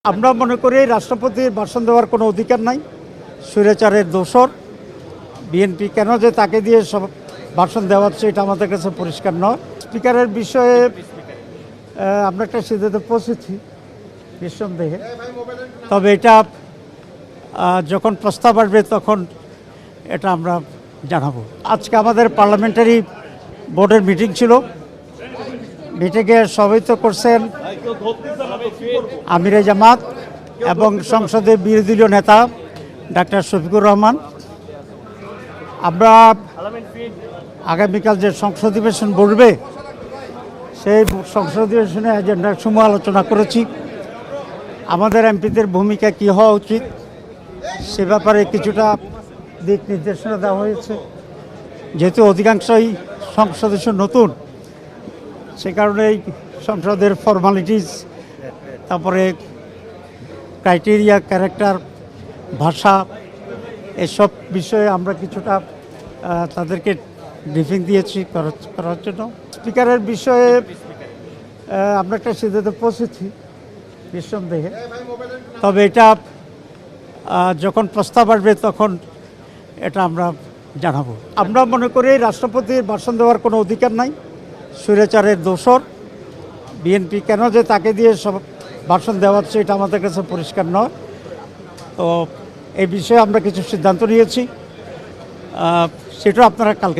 আমরা মনে করি রাষ্ট্রপতির ভাষণ দেওয়ার কোনো অধিকার নাই। স্বৈরাচারের দোসর বিএনপি কেন যে তাকে দিয়ে সব ভাষণ দেওয়াচ্ছে এটা আমাদের কাছে পরিষ্কার নয়। স্পিকারের বিষয়ে আমরা একটা সিদ্ধান্তে পৌঁছেছি নিঃসন্দেহে, তবে এটা যখন প্রস্তাব আসবে তখন এটা আমরা জানাবো। আজকে আমাদের পার্লামেন্টারি বোর্ডের মিটিং ছিল। মিটিংয়ে সভাপতিত্ব করছেন আমিরে জামাত এবং সংসদের বিরোধী দলীয় নেতা ডাক্তার শফিকুর রহমান। আমরা আগামীকাল যে সংসদ অধিবেশন বসবে সেই সংসদ অধিবেশনে এজেন্ডার সমূহ আলোচনা করেছি। আমাদের এমপিদের ভূমিকা কী হওয়া উচিত সে ব্যাপারে কিছুটা দিক নির্দেশনা দেওয়া হয়েছে। যেহেতু অধিকাংশই সদস্য নতুন, সে কারণে এই সংসদের ফর্মালিটিস, তারপরে ক্রাইটেরিয়া, ক্যারেক্টার, ভাষা, এসব বিষয়ে আমরা কিছুটা তাদেরকে ব্রিফিং দিয়েছি করার জন্য। স্পিকারের বিষয়ে আমরা একটা সিদ্ধান্তে পৌঁছেছি নিঃসন্দেহে, তবে এটা যখন প্রস্তাব আসবে তখন এটা আমরা জানাবো। আমরা মনে করি রাষ্ট্রপতির ভাষণ দেওয়ার কোনো অধিকার নাই। স্বৈরাচারের দোসর বিএনপি কেন যে তাকে দিয়ে সব ভাষণ দেওয়াচ্ছে এটা আমাদের কাছে পরিষ্কার নয়। তো এই বিষয়ে আমরা কিছু সিদ্ধান্ত নিয়েছি, সেটা আপনারা কালকে